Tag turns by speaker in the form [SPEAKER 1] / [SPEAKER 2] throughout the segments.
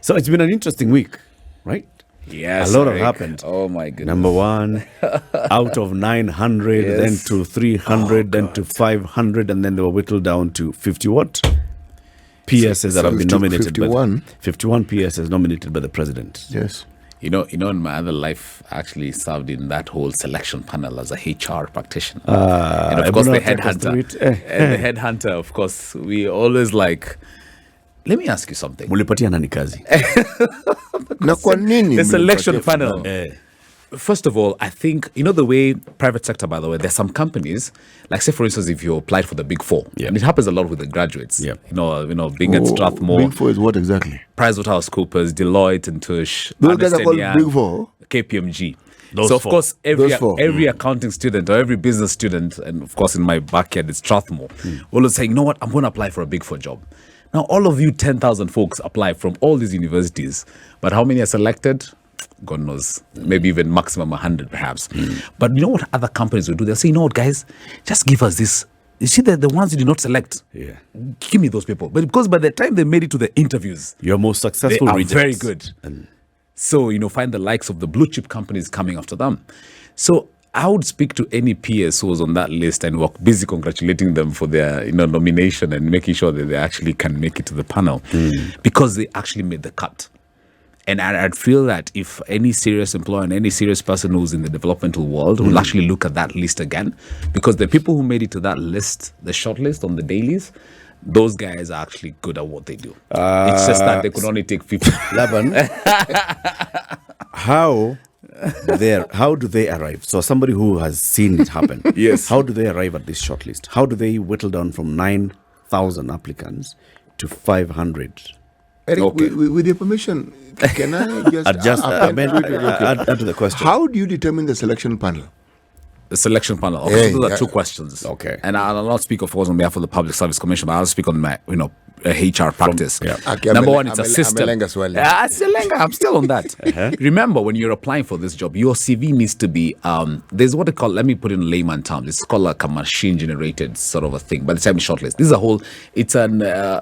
[SPEAKER 1] So it's been an interesting week, right?
[SPEAKER 2] Yes,
[SPEAKER 1] a lot have happened.
[SPEAKER 2] Oh my goodness.
[SPEAKER 1] Number one, out of 900,
[SPEAKER 2] Yes.
[SPEAKER 1] then to 300, then to 500, and then they were whittled down to 50 what? PSs that have been nominated.
[SPEAKER 3] 51.
[SPEAKER 1] 51 PSs nominated by the president.
[SPEAKER 3] Yes.
[SPEAKER 2] You know, in my other life, I actually served in that whole selection panel as a HR practitioner. And of course, the headhunter. And the headhunter, of course, we always like, let me ask you something.
[SPEAKER 1] Mulipatia nani kazi?
[SPEAKER 3] Na kwa nini
[SPEAKER 2] The selection
[SPEAKER 3] mlipatia
[SPEAKER 2] panel.
[SPEAKER 3] fulani?
[SPEAKER 2] First of all, I think, you know, the way private sector, by the way, there's some companies, like say, for instance, if you applied for the Big Four, and it happens a lot with the graduates,
[SPEAKER 1] Yeah.
[SPEAKER 2] you know, being at Strathmore,
[SPEAKER 3] Big Four is what exactly?
[SPEAKER 2] PricewaterhouseCoopers, Deloitte and Tush,
[SPEAKER 3] Those guys are called
[SPEAKER 2] Ernst & Young,
[SPEAKER 3] Big Four?
[SPEAKER 2] KPMG.
[SPEAKER 1] Those
[SPEAKER 2] so, of
[SPEAKER 1] four.
[SPEAKER 2] course,
[SPEAKER 3] Those four.
[SPEAKER 2] every accounting student or every business student, and of course, in my backyard, it's Strathmore, will say, you know what, I'm going to apply for a Big Four job. Now, all of you 10,000 folks apply from all these universities, but how many are selected? God knows, maybe even maximum 100 perhaps. But you know what other companies will do? They'll say, you know what, guys, just give us this. You see, the ones you did not select,
[SPEAKER 1] Yeah.
[SPEAKER 2] give me those people. But because by the time they made it to the interviews,
[SPEAKER 1] Your most successful
[SPEAKER 2] they are
[SPEAKER 1] rejects.
[SPEAKER 2] very good. So, you know, find the likes of the blue chip companies coming after them. So I would speak to any PS who was on that list and were busy congratulating them for their, you know, nomination and making sure that they actually can make it to the panel because they actually made the cut. And I'd feel that if any serious employer and any serious person who's in the developmental world will actually look at that list again, because the people who made it to that list, the short list on the dailies, those guys are actually good at what they do. It's just that they could only take 50.
[SPEAKER 1] Laban, how do they arrive? So somebody who has seen it happen,
[SPEAKER 2] Yes.
[SPEAKER 1] how do they arrive at this shortlist? How do they whittle down from 9,000 applicants to 500?
[SPEAKER 3] Eric,
[SPEAKER 2] Okay.
[SPEAKER 3] with your permission, can I just
[SPEAKER 1] Adjust,
[SPEAKER 3] append
[SPEAKER 1] add to the question.
[SPEAKER 3] How do you determine the selection panel?
[SPEAKER 2] The selection panel. Okay,
[SPEAKER 3] Yeah,
[SPEAKER 2] so those
[SPEAKER 3] yeah.
[SPEAKER 2] are two questions.
[SPEAKER 1] Okay.
[SPEAKER 2] And I'll not speak, of course, on behalf of the Public Service Commission, but I'll speak on my, you know, HR practice.
[SPEAKER 3] Okay,
[SPEAKER 2] Number
[SPEAKER 3] I'm
[SPEAKER 2] one, it's a system. I'm still on that. Remember, when you're applying for this job, your CV needs to be, there's what they call, let me put it in layman terms, it's called like a machine-generated sort of a thing. By the time you shortlist, this is a whole, it's an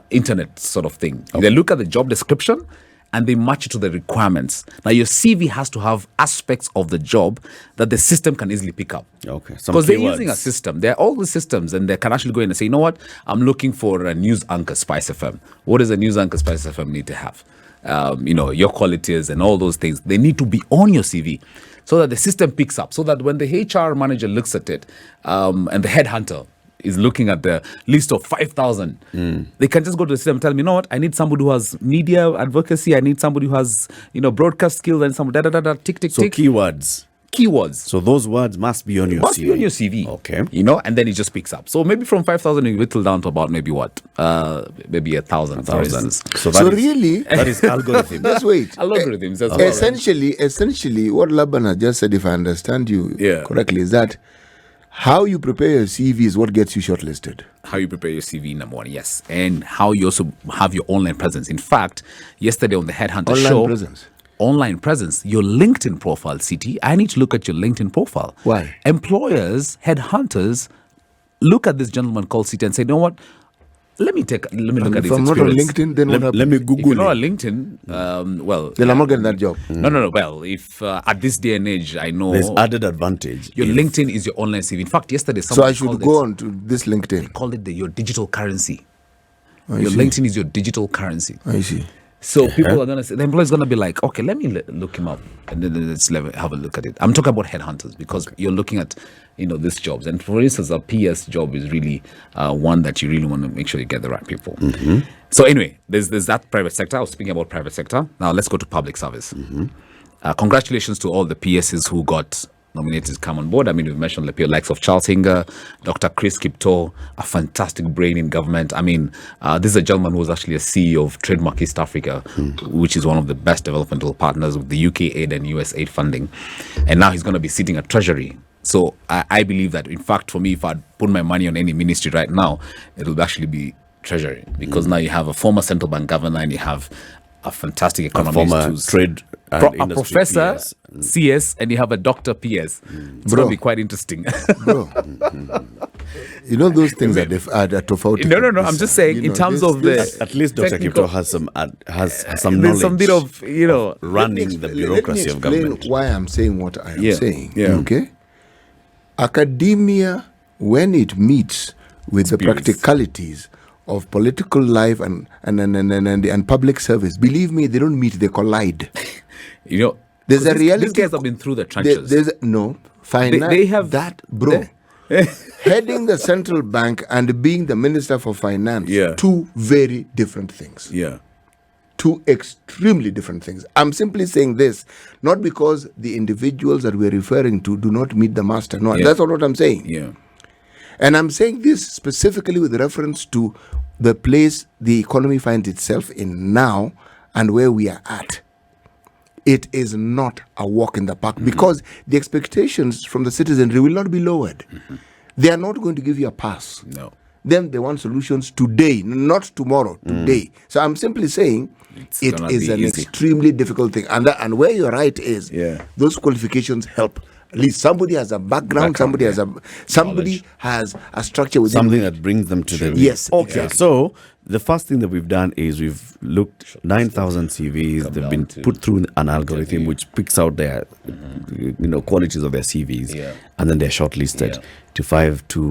[SPEAKER 2] internet sort of thing. They look at the job description, and they match it to the requirements. Now, your CV has to have aspects of the job that the system can easily pick up.
[SPEAKER 1] Okay, some
[SPEAKER 2] Because they're
[SPEAKER 1] keywords.
[SPEAKER 2] using a system. They're all the systems, and they can actually go in and say, you know what? I'm looking for a news anchor SpiceFM. What does a news anchor SpiceFM need to have? You know, your qualities and all those things. They need to be on your CV so that the system picks up. So that when the HR manager looks at it and the headhunter is looking at the list of 5,000, they can just go to the system and tell me, you know what, I need somebody who has media advocacy, I need somebody who has, you know, broadcast skills and some tick,
[SPEAKER 1] So keywords.
[SPEAKER 2] keywords.
[SPEAKER 1] So those words must be on your
[SPEAKER 2] Must
[SPEAKER 1] CV.
[SPEAKER 2] be on your CV.
[SPEAKER 1] Okay.
[SPEAKER 2] You know, and then it just picks up. So maybe from 5,000, you whittle down to about maybe what? Maybe 1,000. for instance.
[SPEAKER 1] So
[SPEAKER 3] So
[SPEAKER 1] that is,
[SPEAKER 3] really,
[SPEAKER 1] that is algorithm.
[SPEAKER 3] just wait.
[SPEAKER 2] Algorithms as well.
[SPEAKER 3] Essentially, what Laban has just said, if I understand you
[SPEAKER 2] Yeah.
[SPEAKER 3] correctly, is that how you prepare your CV is what gets you shortlisted.
[SPEAKER 2] How you prepare your CV, number one, yes. And how you also have your online presence. In fact, yesterday on the Headhunter
[SPEAKER 3] Online
[SPEAKER 2] show,
[SPEAKER 3] presence.
[SPEAKER 2] online presence, your LinkedIn profile, CT, I need to look at your LinkedIn profile.
[SPEAKER 3] Why?
[SPEAKER 2] Employers, headhunters, look at this gentleman called CT and say, you know what? Let me look at
[SPEAKER 3] If
[SPEAKER 2] his
[SPEAKER 3] I'm not on
[SPEAKER 2] experience.
[SPEAKER 3] LinkedIn, then what
[SPEAKER 1] Let
[SPEAKER 3] happens?
[SPEAKER 1] me
[SPEAKER 2] If you're
[SPEAKER 1] Google
[SPEAKER 2] not
[SPEAKER 1] it.
[SPEAKER 2] on LinkedIn, well,
[SPEAKER 3] Then I'm not getting that job.
[SPEAKER 2] no. Well, if at this day and age, I know
[SPEAKER 1] There's added advantage.
[SPEAKER 2] your
[SPEAKER 1] if-
[SPEAKER 2] LinkedIn is your online CV. In fact, yesterday,
[SPEAKER 3] So
[SPEAKER 2] someone
[SPEAKER 3] I should
[SPEAKER 2] called
[SPEAKER 3] go
[SPEAKER 2] it,
[SPEAKER 3] on to this LinkedIn.
[SPEAKER 2] called it your digital currency.
[SPEAKER 3] I
[SPEAKER 2] Your
[SPEAKER 3] see.
[SPEAKER 2] LinkedIn is your digital currency.
[SPEAKER 3] I see.
[SPEAKER 2] So people are gonna say, the employer's gonna be like, okay, let me look him up, and then let's have a look at it. I'm talking about headhunters because you're looking at, you know, these jobs. And for instance, a PS job is really one that you really want to make sure you get the right people. So anyway, there's that private sector. I was speaking about private sector. Now let's go to public service. Congratulations to all the PSs who got nominated to come on board. I mean, we've mentioned the likes of Charles Hinger, Dr. Chris Kipto, a fantastic brain in government. I mean, this is a gentleman who was actually a CEO of Trademark East Africa, which is one of the best developmental partners with the UK aid and US aid funding. And now he's going to be sitting at Treasury. So I believe that, in fact, for me, if I'd put my money on any ministry right now, it'll actually be Treasury, because now you have a former central bank governor and you have a fantastic economist
[SPEAKER 1] former
[SPEAKER 2] who's
[SPEAKER 1] trade and
[SPEAKER 2] a
[SPEAKER 1] industry
[SPEAKER 2] professor
[SPEAKER 1] PS.
[SPEAKER 2] CS, and you have a doctor PS. It's going to be quite interesting.
[SPEAKER 3] Bro, You know, those things are tofauti.
[SPEAKER 2] No. I'm just saying, in terms of
[SPEAKER 1] At least Dr.
[SPEAKER 2] technical-
[SPEAKER 1] Kipto has some
[SPEAKER 2] there's
[SPEAKER 1] knowledge.
[SPEAKER 2] some bit of,
[SPEAKER 1] running the bureaucracy of government.
[SPEAKER 3] Let me explain why I'm saying what I am saying.
[SPEAKER 2] Yeah.
[SPEAKER 3] Okay. Academia, when it meets with the practicalities of political life and public service, believe me, they don't meet; they collide. There's a reality.
[SPEAKER 2] These guys have been through the trenches.
[SPEAKER 3] They have that, bro. Heading the central bank and being the minister for finance, two very different things.
[SPEAKER 1] Yeah.
[SPEAKER 3] Two extremely different things. I'm simply saying this, not because the individuals that we're referring to do not meet the master. No, that's not what I'm saying.
[SPEAKER 2] Yeah.
[SPEAKER 3] And I'm saying this specifically with reference to the place the economy finds itself in now and where we are at. It is not a walk in the park because the expectations from the citizenry will not be lowered. They are not going to give you a pass.
[SPEAKER 2] No.
[SPEAKER 3] Then they want solutions today, not tomorrow, today. So I'm simply saying it is an extremely difficult thing. And where you're right is those qualifications help. At least somebody has a background, somebody has a structure with
[SPEAKER 1] something that brings them to the
[SPEAKER 3] yes.
[SPEAKER 1] Okay. Exactly. So the first thing that we've done is we've looked 9,000 CVs. They've been put through an algorithm which picks out their qualities of their CVs, and then they're shortlisted to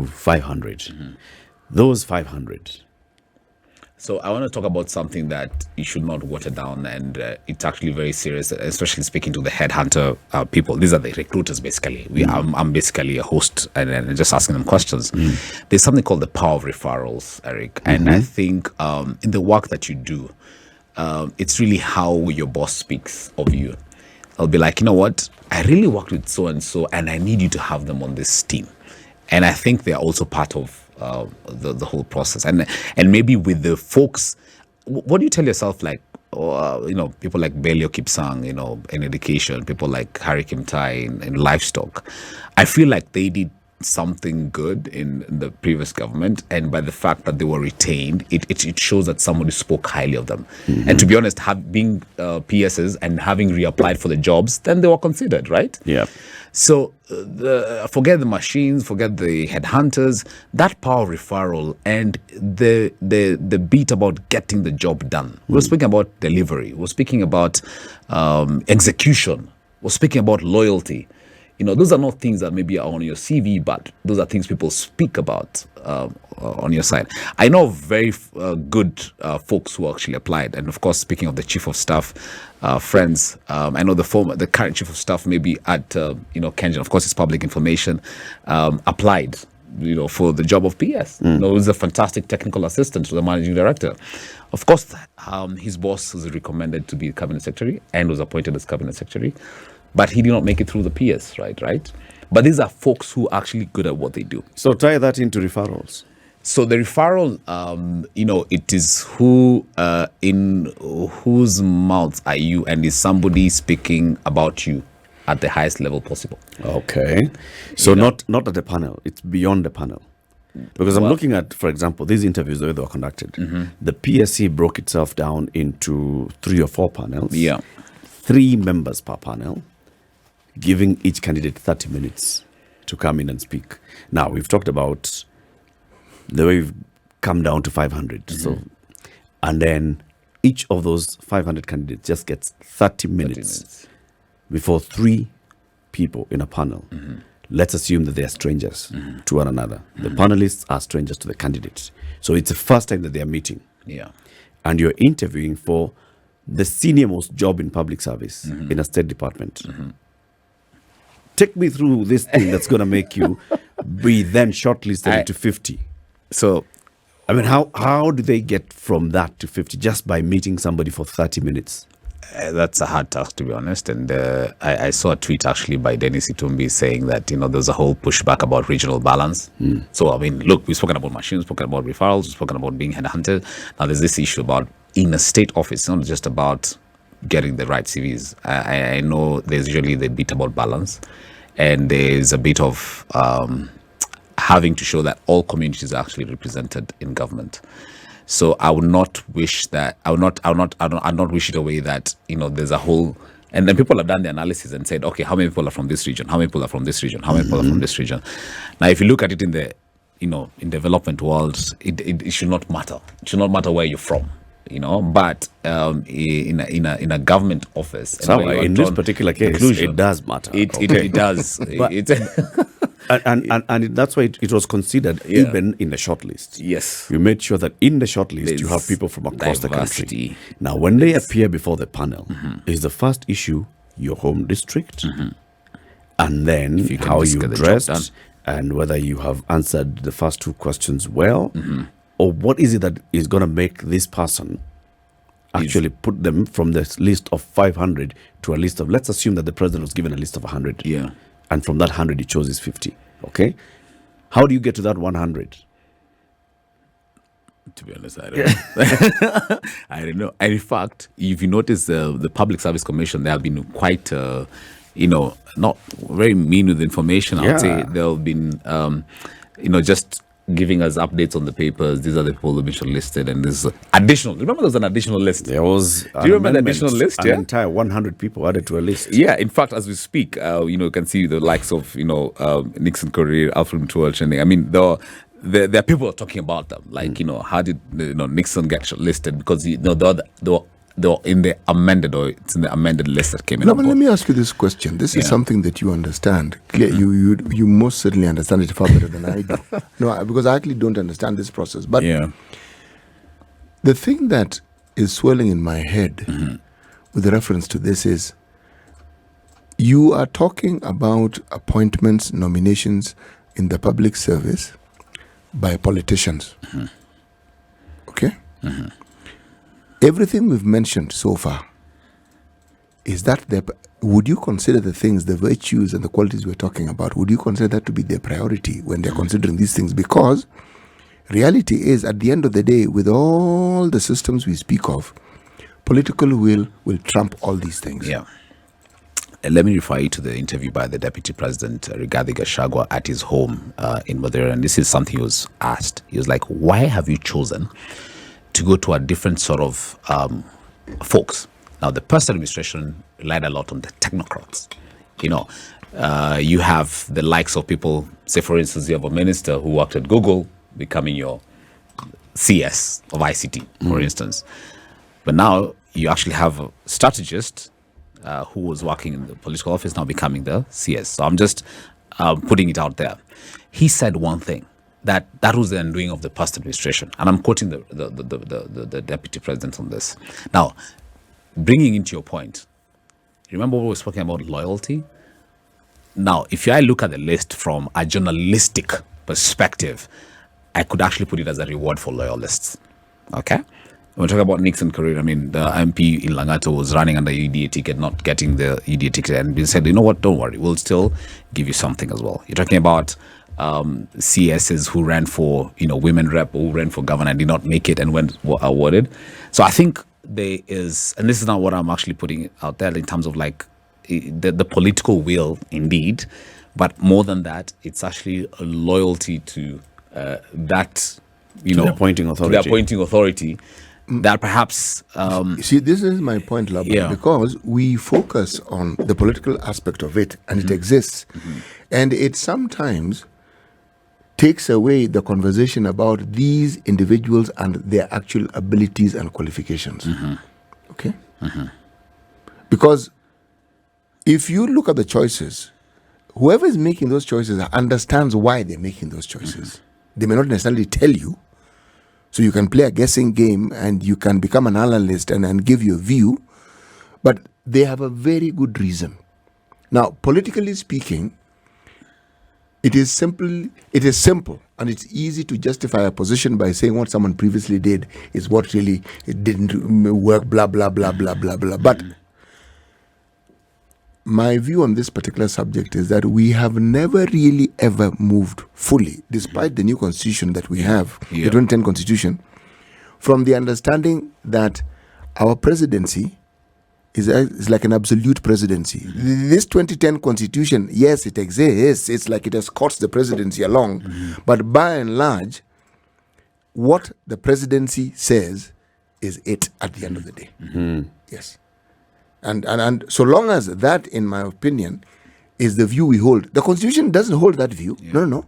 [SPEAKER 1] 500. Those 500.
[SPEAKER 2] So I want to talk about something that you should not water down, and it's actually very serious, especially speaking to the headhunter people. These are the recruiters, basically. I'm basically a host and just asking them questions. There's something called the power of referrals, Eric. And I think in the work that you do, it's really how your boss speaks of you. I'll be like, you know what? I really worked with so-and-so, and I need you to have them on this team. And I think they're also part of the whole process, and maybe with the folks, what do you tell yourself, like people like Belio Kipsang, in education, people like Harry Kimtai in livestock? I feel like they did something good in the previous government, and by the fact that they were retained, it shows that somebody spoke highly of them. And to be honest, being PSs and having reapplied for the jobs, then they were considered, right?
[SPEAKER 1] Yeah.
[SPEAKER 2] So forget the machines, forget the headhunters, that power referral and the beat about getting the job done. We're speaking about delivery. We're speaking about execution. We're speaking about loyalty. Those are not things that maybe are on your CV, but those are things people speak about on your side. I know very good folks who actually applied. And of course, speaking of the chief of staff, friends, I know the current chief of staff maybe at, Kenyans, of course, it's public information, applied, for the job of PS. He's a fantastic technical assistant to the managing director. Of course, his boss was recommended to be cabinet secretary and was appointed as cabinet secretary. But he did not make it through the PS, right? But these are folks who are actually good at what they do.
[SPEAKER 1] So tie that into referrals.
[SPEAKER 2] So the referral, it is who, in whose mouth are you, and is somebody speaking about you at the highest level possible.
[SPEAKER 1] Okay. So not at the panel, it's beyond the panel. Because I'm looking at, for example, these interviews, the way they were conducted. The PSC broke itself down into 3 or 4 panels.
[SPEAKER 2] Yeah.
[SPEAKER 1] 3 members per panel, giving each candidate 30 minutes to come in and speak. Now, we've talked about the way we've come down to 500. So, and then each of those 500 candidates just gets 30 minutes before 3 people in a panel. Let's assume that they are strangers to one another. The panelists are strangers to the candidates. So it's the first time that they are meeting.
[SPEAKER 2] Yeah.
[SPEAKER 1] And you're interviewing for the senior most job in public service in a state department. Take me through this thing that's going to make you be then shortlisted into 50.
[SPEAKER 2] So,
[SPEAKER 1] I mean, how do they get from that to 50 just by meeting somebody for 30 minutes?
[SPEAKER 2] That's a hard task, to be honest. And I saw a tweet actually by Dennis Itumbi saying that, there's a whole pushback about regional balance. So, I mean, look, we've spoken about machines, we've spoken about referrals, we've spoken about being headhunted. Now there's this issue about in a state office, it's not just about getting the right CVs. I know there's usually the bit about balance, and there's a bit of having to show that all communities are actually represented in government. So I would not wish that, I'd not wish it away that, there's a whole, and then people have done the analysis and said, okay, how many people are from this region? How many people are from this region? How many people are from this region? Now, if you look at it in the in development world, it should not matter. It should not matter where you're from. But in a government office, and
[SPEAKER 1] So
[SPEAKER 2] where you are
[SPEAKER 1] in this
[SPEAKER 2] drawn
[SPEAKER 1] particular case,
[SPEAKER 2] conclusion,
[SPEAKER 1] it does matter.
[SPEAKER 2] It does.
[SPEAKER 1] And that's why it was considered even in the shortlist.
[SPEAKER 2] Yes.
[SPEAKER 1] You made sure that in the shortlist you have
[SPEAKER 2] There's
[SPEAKER 1] people from across the country.
[SPEAKER 2] diversity.
[SPEAKER 1] Now, when they appear before the panel, is the first issue your home district, and then
[SPEAKER 2] you can
[SPEAKER 1] how
[SPEAKER 2] just
[SPEAKER 1] you
[SPEAKER 2] get the job done.
[SPEAKER 1] dressed, and whether you have answered the first two questions well, or what is it that is going to make this person actually put them from this list of 500 to a list of, let's assume that the president was given a list of 100.
[SPEAKER 2] Yeah.
[SPEAKER 1] And from that 100, he chose his 50. Okay? How do you get to that 100?
[SPEAKER 2] To be honest, I don't know. I don't know. And in fact, if you notice the Public Service Commission, they have been quite, not very mean with information. I would say
[SPEAKER 1] Yeah.
[SPEAKER 2] they have been, just giving us updates on the papers. These are the people who've been shortlisted, and this is additional. Remember, there was an additional list.
[SPEAKER 1] There was
[SPEAKER 2] Do you remember the additional list?
[SPEAKER 1] An
[SPEAKER 2] Yeah.
[SPEAKER 1] entire 100 people added to a list.
[SPEAKER 2] Yeah, in fact, as we speak, you can see the likes of, Nixon Korir, Alfred Mutual, and I mean, there are people talking about them. Like, how did Nixon get shortlisted? Because they were in the amended, or it's in the amended list that came in.
[SPEAKER 3] No, but let me ask you this question. This is something that you understand. You most certainly understand it far better than I do. No, because I actually don't understand this process. But the thing that is swirling in my head with reference to this is, you are talking about appointments, nominations in the public service by politicians. Okay? Everything we've mentioned so far, is that would you consider the things, the virtues and the qualities we're talking about, would you consider that to be their priority when they're considering these things? Because reality is, at the end of the day, with all the systems we speak of, political will trump all these things.
[SPEAKER 2] Yeah. Let me refer you to the interview by the Deputy President, Rigathi Gachagua, at his home in Madeira. And this is something he was asked. He was like, why have you chosen to go to a different sort of folks? Now, the past administration relied a lot on the technocrats. You have the likes of people, say, for instance, you have a minister who worked at Google becoming your CS of ICT, for instance. But now you actually have a strategist who was working in the political office now becoming the CS. So I'm just putting it out there. He said one thing, that was the undoing of the past administration. And I'm quoting the Deputy President on this. Now, bringing into your point, remember we were speaking about loyalty? Now, if I look at the list from a journalistic perspective, I could actually put it as a reward for loyalists. Okay? When we're talking about Nixon Korir, I mean, the MP in Langata was running under UDA ticket, not getting the UDA ticket, and we said, you know what, don't worry, we'll still give you something as well. You're talking about CSs who ran for, women rep, who ran for governor and did not make it and were awarded. So I think there is, and this is not what I'm actually putting out there in terms of like the political will, indeed, but more than that, it's actually a loyalty to that,
[SPEAKER 1] the appointing authority.
[SPEAKER 2] To the appointing authority. That perhaps
[SPEAKER 3] see, this is my point, Laban, because we focus on the political aspect of it, and it exists, and it sometimes takes away the conversation about these individuals and their actual abilities and qualifications. Okay? Because if you look at the choices, whoever is making those choices understands why they're making those choices. They may not necessarily tell you. So you can play a guessing game and you can become an analyst and give your view, but they have a very good reason. Now, politically speaking, it is simple and it's easy to justify a position by saying what someone previously did is what really it didn't work, blah, blah, blah, blah, blah, blah. But my view on this particular subject is that we have never really ever moved fully, despite the new constitution that we have, the 2010 constitution, from the understanding that our presidency is like an absolute presidency. This 2010 constitution, yes, it exists. It's like it escorts the presidency along. But by and large, what the presidency says is it at the end of the day. Yes. And so long as that, in my opinion, is the view we hold. The Constitution doesn't hold that view. No.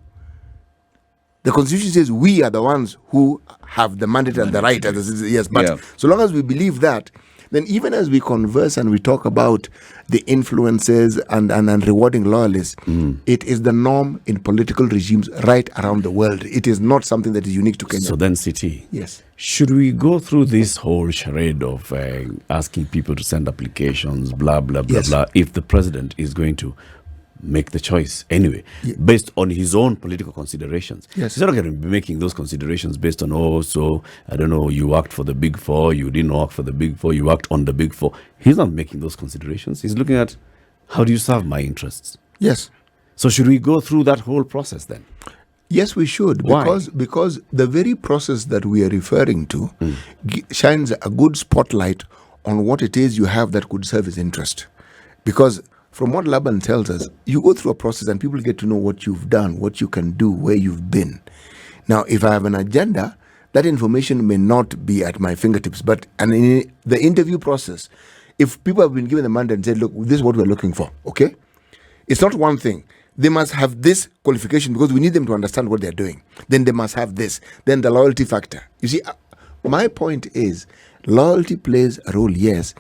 [SPEAKER 3] The Constitution says we are the ones who have the mandate and the right as the citizens. Yes, but so long as we believe that, then even as we converse and we talk about the influences and rewarding loyalists, it is the norm in political regimes right around the world. It is not something that is unique to Kenya.
[SPEAKER 1] So then, City.
[SPEAKER 3] Yes.
[SPEAKER 1] Should we go through this whole charade of asking people to send applications, blah, blah, blah, blah, if the president is going to make the choice anyway, based on his own political considerations?
[SPEAKER 3] Yes.
[SPEAKER 1] He's not going to be making those considerations based on, I don't know, you worked for the big four, you didn't work for the big four, you worked on the big four. He's not making those considerations. He's looking at, how do you serve my interests?
[SPEAKER 3] Yes.
[SPEAKER 1] So should we go through that whole process then?
[SPEAKER 3] Yes, we should.
[SPEAKER 1] Why?
[SPEAKER 3] Because the very process that we are referring to shines a good spotlight on what it is you have that could serve his interest. Because from what Laban tells us, you go through a process and people get to know what you've done, what you can do, where you've been. Now, if I have an agenda, that information may not be at my fingertips. But in the interview process, if people have been given the mandate and said, look, this is what we're looking for, okay? It's not one thing. They must have this qualification because we need them to understand what they're doing. Then they must have this. Then the loyalty factor. You see, my point is loyalty plays a role, yes.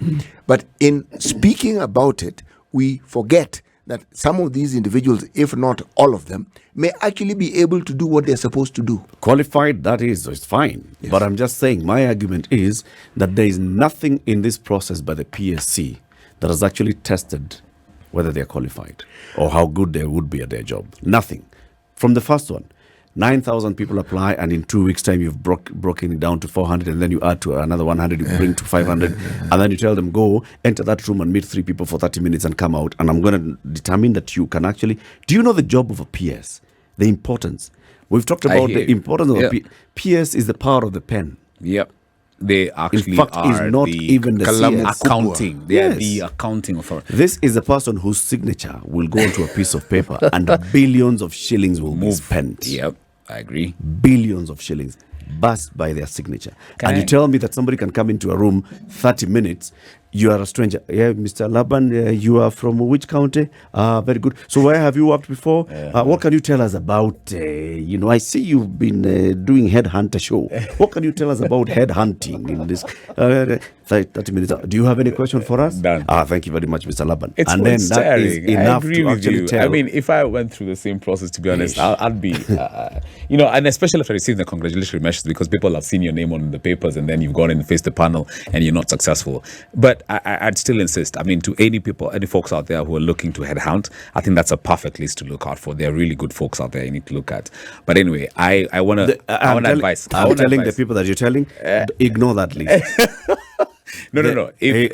[SPEAKER 3] But in speaking about it, we forget that some of these individuals, if not all of them, may actually be able to do what they're supposed to do.
[SPEAKER 1] Qualified, that is, it's fine.
[SPEAKER 3] Yes.
[SPEAKER 1] But I'm just saying, my argument is that there is nothing in this process by the PSC that has actually tested whether they're qualified or how good they would be at their job. Nothing. From the first one, 9,000 people apply, and in 2 weeks' time, you've broken it down to 400, and then you add to another 100, you bring to 500, and then you tell them, go, enter that room and meet 3 people for 30 minutes and come out, and I'm going to determine that you can actually... Do you know the job of a PS? The importance. We've talked about the importance of a PS is the power of the pen.
[SPEAKER 2] Yep. They actually
[SPEAKER 1] in fact,
[SPEAKER 2] are
[SPEAKER 1] is not
[SPEAKER 2] the
[SPEAKER 1] even the CS.
[SPEAKER 2] accounting. They are the accounting authority.
[SPEAKER 1] This is the person whose signature will go onto a piece of paper and billions of shillings will be spent.
[SPEAKER 2] Yep, I agree.
[SPEAKER 1] Billions of shillings burst by their signature. You tell me that somebody can come into a room 30 minutes, you are a stranger. Yeah, Mr. Laban, you are from which county? Very good. So where have you worked before? What can you tell us about, I see you've been doing headhunter show. What can you tell us about headhunting in this 30 minutes? Do you have any question for us?
[SPEAKER 2] Done.
[SPEAKER 1] Thank you very much, Mr. Laban.
[SPEAKER 2] It's
[SPEAKER 1] and then that is enough
[SPEAKER 2] I agree
[SPEAKER 1] to
[SPEAKER 2] with
[SPEAKER 1] actually
[SPEAKER 2] you.
[SPEAKER 1] tell.
[SPEAKER 2] I mean, if I went through the same process, to be honest, I'd be, and especially if I received the congratulatory message, because people have seen your name on the papers and then you've gone and faced the panel and you're not successful. But I'd still insist, I mean, to any folks out there who are looking to headhunt, I think that's a perfect list to look out for. There are really good folks out there you need to look at. But anyway, I want to advise.
[SPEAKER 1] I'm telling the people that you're telling, ignore that list.
[SPEAKER 2] No.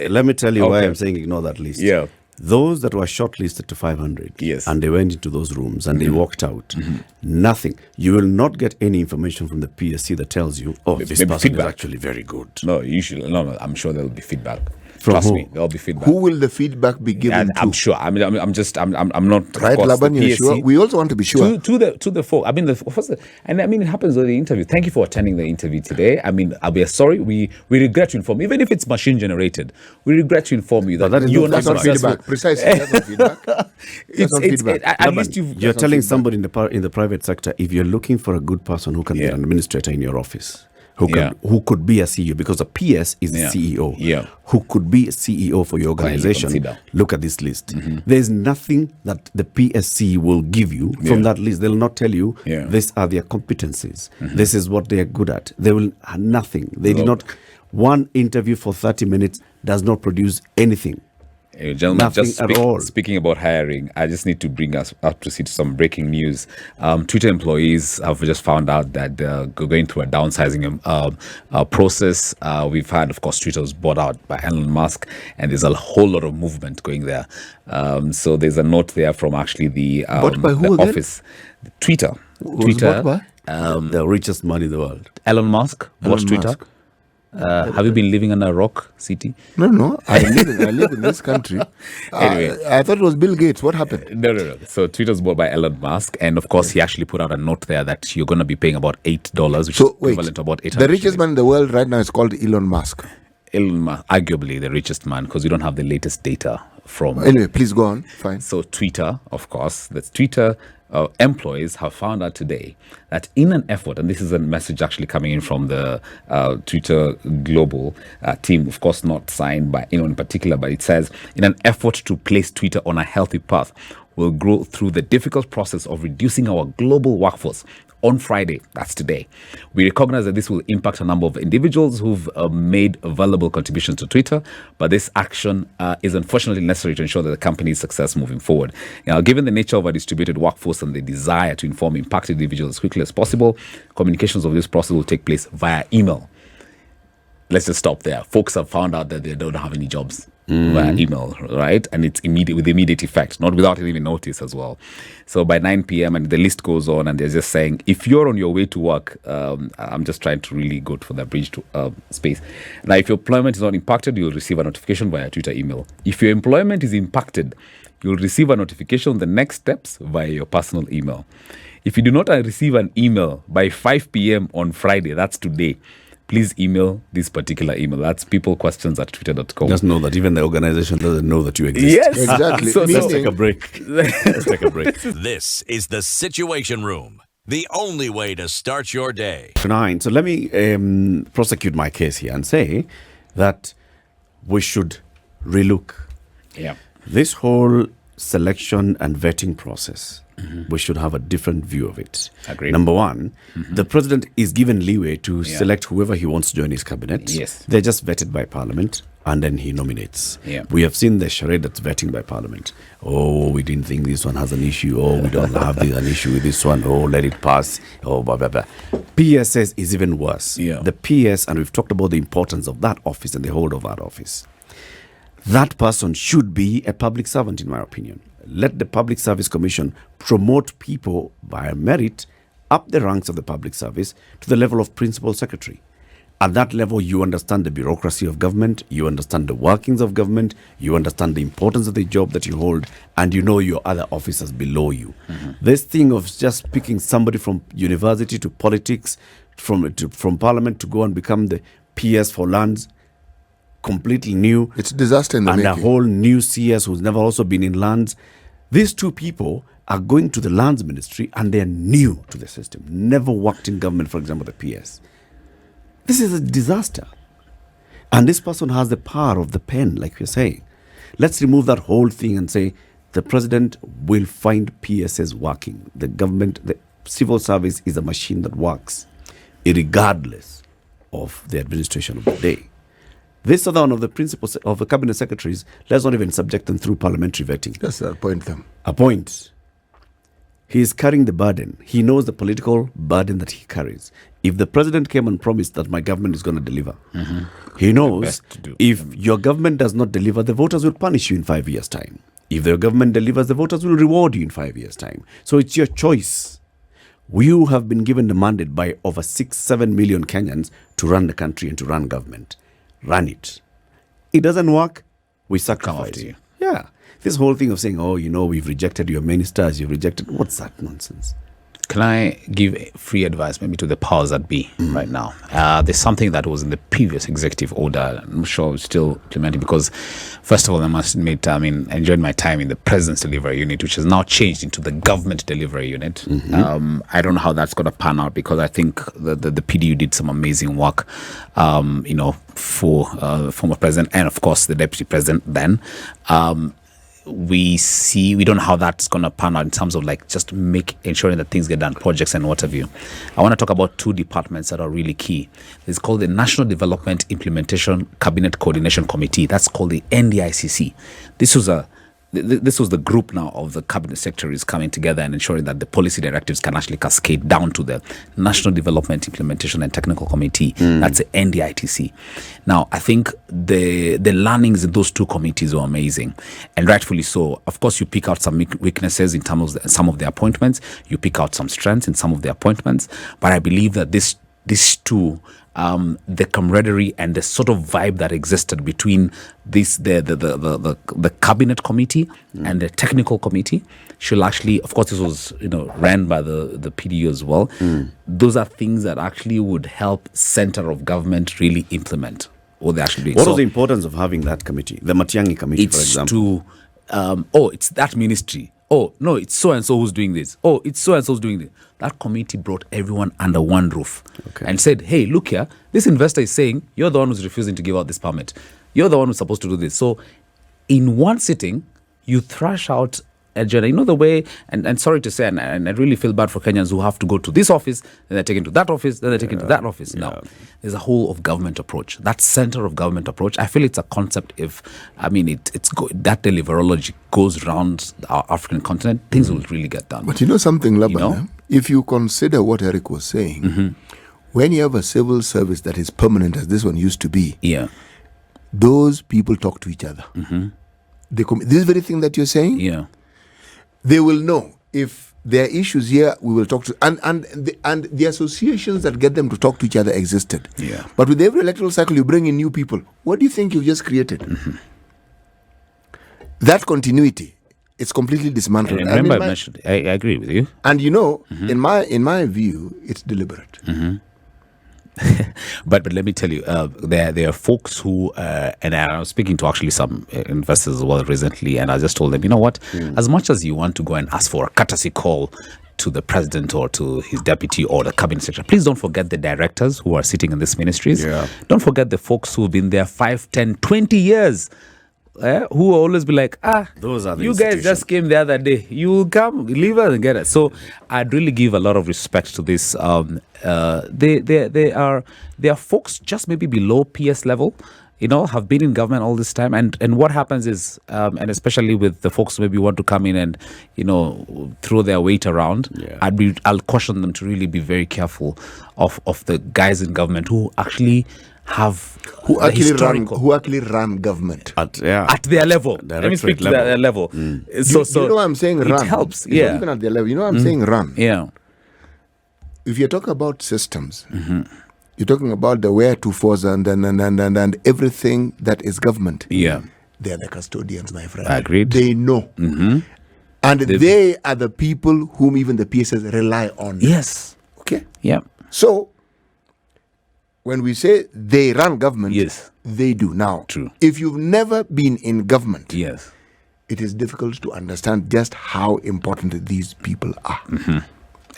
[SPEAKER 1] Let me tell you why I'm saying ignore that list.
[SPEAKER 2] Yeah.
[SPEAKER 1] Those that were shortlisted to 500,
[SPEAKER 2] yes,
[SPEAKER 1] and they went into those rooms and they walked out, nothing. You will not get any information from the PSC that tells you, this person is actually very good.
[SPEAKER 2] No, usually, no. I'm sure there will be feedback.
[SPEAKER 1] From
[SPEAKER 2] Trust
[SPEAKER 1] who?
[SPEAKER 2] me, there'll be feedback.
[SPEAKER 3] Who will the feedback be given to?
[SPEAKER 2] I'm sure. I mean, I'm not.
[SPEAKER 3] Right, Laban, you're sure? We also want to be sure.
[SPEAKER 2] To the folk. I mean, it happens with the interview. Thank you for attending the interview today. I mean, I'll be sorry. We regret to inform you, even if it's machine generated, we regret to inform you that you are not successful.
[SPEAKER 3] Feedback. Precisely, that's not feedback. That's not feedback.
[SPEAKER 2] At least
[SPEAKER 1] you're telling somebody in the private sector, if you're looking for a good person who can be an administrator in your office, who could be a CEO, because a PS is a CEO, who could be a CEO for your organization. Look at this list. There's nothing that the PSC will give you from that list. They'll not tell you these are their competencies. This is what they are good at. They will have nothing. They did not. One interview for 30 minutes does not produce anything.
[SPEAKER 2] Gentlemen, just speaking about hiring, I just need to bring us up to see some breaking news. Twitter employees have just found out that they're going through a downsizing process. We've had, of course, Twitter was bought out by Elon Musk, and there's a whole lot of movement going there. So there's a note there from actually the office. Twitter.
[SPEAKER 3] Bought by?
[SPEAKER 1] The richest man in the world.
[SPEAKER 2] Elon Musk bought Twitter. Have you been living under a rock, City?
[SPEAKER 3] No. I live in this country. Anyway, I thought it was Bill Gates. What happened?
[SPEAKER 2] No. So Twitter's bought by Elon Musk, and of course, he actually put out a note there that you're going to be paying about $8, which is equivalent to about $800.
[SPEAKER 3] The richest man in the world right now is called Elon Musk.
[SPEAKER 2] Elon Musk, arguably the richest man, because we don't have the latest data from.
[SPEAKER 3] Anyway, please go on. Fine.
[SPEAKER 2] So Twitter, of course, that's Twitter. employees have found out today that in an effort, and this is a message actually coming in from the Twitter global team, of course not signed by anyone in particular, but it says, in an effort to place Twitter on a healthy path, we'll grow through the difficult process of reducing our global workforce. On Friday, that's today, we recognize that this will impact a number of individuals who've made valuable contributions to Twitter, but this action is unfortunately necessary to ensure that the company's success moving forward. Now, given the nature of our distributed workforce and the desire to inform impacted individuals as quickly as possible, communications of this process will take place via email. Let's just stop there. Folks have found out that they don't have any jobs via email, right? And it's with immediate effect, not without even notice as well. So by 9 p.m. and the list goes on, and they're just saying, if you're on your way to work, I'm just trying to really go for that bridge to space. Now, if your employment is not impacted, you'll receive a notification via Twitter email. If your employment is impacted, you'll receive a notification on the next steps via your personal email. If you do not receive an email by 5 p.m. on Friday, that's today, please email this particular email. That's peoplequestions@twitter.com.
[SPEAKER 1] Just know that even the organization doesn't know that you exist.
[SPEAKER 2] Yes,
[SPEAKER 3] Exactly.
[SPEAKER 2] So,
[SPEAKER 1] Let's take a break. Let's take a break.
[SPEAKER 4] This is the Situation Room, the only way to start your day.
[SPEAKER 1] 9. So let me prosecute my case here and say that we should relook
[SPEAKER 2] yeah.
[SPEAKER 1] this whole selection and vetting process. We should have a different view of it.
[SPEAKER 2] Agreed.
[SPEAKER 1] Number one, the president is given leeway to select whoever he wants to join his cabinet.
[SPEAKER 2] Yes.
[SPEAKER 1] They're just vetted by parliament and then he nominates.
[SPEAKER 2] Yeah.
[SPEAKER 1] We have seen the charade that's vetting by parliament. Oh, we didn't think this one has an issue. Oh, we don't have an issue with this one. Oh, let it pass. Oh, blah, blah, blah. PSS is even worse.
[SPEAKER 2] Yeah.
[SPEAKER 1] The PS, and we've talked about the importance of that office and the hold of that office. That person should be a public servant, in my opinion. Let the Public Service Commission promote people by merit up the ranks of the public service to the level of principal secretary. At that level, you understand the bureaucracy of government, you understand the workings of government, you understand the importance of the job that you hold, and you know your other officers below you. This thing of just picking somebody from university to politics, from parliament to go and become the PS for lands, completely new.
[SPEAKER 3] It's a disaster in the
[SPEAKER 1] and
[SPEAKER 3] making.
[SPEAKER 1] a whole new CS who's never also been in lands. These two people are going to the lands ministry and they're new to the system. Never worked in government, for example, the PS. This is a disaster. And this person has the power of the pen, like you're saying. Let's remove that whole thing and say the president will find PSS working. The government, the civil service is a machine that works, regardless of the administration of the day. This other one of the principals of the cabinet secretaries, let's not even subject them through parliamentary vetting.
[SPEAKER 3] Just appoint them.
[SPEAKER 1] Appoint. He is carrying the burden. He knows the political burden that he carries. If the president came and promised that my government is going to deliver, he knows
[SPEAKER 2] best to do.
[SPEAKER 1] if your government does not deliver, the voters will punish you in 5 years' time. If your government delivers, the voters will reward you in 5 years' time. So it's your choice. You have been given the mandate by over 6-7 million Kenyans to run the country and to run government. Run it. It doesn't work, we sacrifice
[SPEAKER 2] after you.
[SPEAKER 1] Yeah. This whole thing of saying, oh, you know, we've rejected your ministers, you've rejected, what's that nonsense?
[SPEAKER 2] Can I give free advice maybe to the powers that be right now? There's something that was in the previous executive order. I'm sure it's still implementing because, first of all, I must admit, I enjoyed my time in the President's Delivery Unit, which has now changed into the Government Delivery Unit. I don't know how that's going to pan out because I think the PDU did some amazing work, for former president and, of course, the deputy president then. We don't know how that's going to pan out in terms of just ensuring that things get done, projects and what have you. I want to talk about two departments that are really key. It's called the National Development Implementation Cabinet Coordination Committee. That's called the NDICC. This was the group now of the cabinet secretaries coming together and ensuring that the policy directives can actually cascade down to the National Development Implementation and Technical Committee. That's the NDITC. Now, I think the learnings in those two committees are amazing, and rightfully so. Of course, you pick out some weaknesses in terms of some of the appointments. You pick out some strengths in some of the appointments. But I believe that these two, the camaraderie and the sort of vibe that existed between the cabinet committee and the technical committee should actually, of course, this was ran by the PDU as well. Those are things that actually would help center of government really implement what they're actually doing.
[SPEAKER 1] What was the importance of having that committee, the Matiang'i committee, for example?
[SPEAKER 2] It's that ministry Oh, no, it's so and so who's doing this. Oh, it's so and so who's doing this. That committee brought everyone under one roof and said, hey, look here, this investor is saying you're the one who's refusing to give out this permit. You're the one who's supposed to do this. So in one sitting, you thrash out agenda. You know the way, and sorry to say, and I really feel bad for Kenyans who have to go to this office, then they're taken to that office, then they're taken to that office. Now, there's a whole of government approach. That center of government approach, I feel it's a concept. That deliverology goes around our African continent, things will really get done.
[SPEAKER 3] But you know something, Laban,
[SPEAKER 2] You know?
[SPEAKER 3] if you consider what Eric was saying, when you have a civil service that is permanent, as this one used to be,
[SPEAKER 2] Yeah.
[SPEAKER 3] those people talk to each other. This very thing that you're saying,
[SPEAKER 2] Yeah.
[SPEAKER 3] they will know if there are issues here. We will talk to and the associations that get them to talk to each other existed.
[SPEAKER 2] Yeah.
[SPEAKER 3] But with every electoral cycle, you bring in new people. What do you think you've just created? That continuity, it's completely dismantled.
[SPEAKER 2] And
[SPEAKER 3] And
[SPEAKER 2] remember,
[SPEAKER 3] in
[SPEAKER 2] I
[SPEAKER 3] my-
[SPEAKER 2] mentioned, I agree with you.
[SPEAKER 3] and you know, in my view, it's deliberate.
[SPEAKER 2] But let me tell you, there are folks who, and I was speaking to actually some investors as well recently, and I just told them, you know what, as much as you want to go and ask for a courtesy call to the president or to his deputy or the cabinet secretary, please don't forget the directors who are sitting in these ministries.
[SPEAKER 1] Yeah.
[SPEAKER 2] Don't forget the folks who've been there 5, 10, 20 years. Who will always be like,
[SPEAKER 1] Those are the
[SPEAKER 2] you guys
[SPEAKER 1] institutions.
[SPEAKER 2] just came the other day. You will come, leave us and get it. So I'd really give a lot of respect to this. They are folks just maybe below PS level, have been in government all this time. And what happens is, and especially with the folks who maybe want to come in and, throw their weight around,
[SPEAKER 1] Yeah.
[SPEAKER 2] I'll caution them to really be very careful of the guys in government who actually have
[SPEAKER 3] Who
[SPEAKER 2] the
[SPEAKER 3] actually run government?
[SPEAKER 2] at their level. Let me speak to
[SPEAKER 1] Directorate
[SPEAKER 2] their level. So
[SPEAKER 3] you know I'm saying
[SPEAKER 2] it
[SPEAKER 3] run.
[SPEAKER 2] helps.
[SPEAKER 3] It's not
[SPEAKER 2] Yeah.
[SPEAKER 3] even at their level. You know I'm saying run.
[SPEAKER 2] Yeah.
[SPEAKER 3] If you're talking about systems, you're talking about the wheretofores and everything that is government.
[SPEAKER 2] Yeah.
[SPEAKER 3] They're the custodians, my friend.
[SPEAKER 2] Agreed.
[SPEAKER 3] They know. And they are the people whom even the PSS rely on.
[SPEAKER 2] Yes.
[SPEAKER 3] Okay?
[SPEAKER 2] Yeah.
[SPEAKER 3] So, when we say they run government,
[SPEAKER 2] Yes.
[SPEAKER 3] they do. Now,
[SPEAKER 2] True.
[SPEAKER 3] if you've never been in government,
[SPEAKER 2] Yes.
[SPEAKER 3] it is difficult to understand just how important these people are.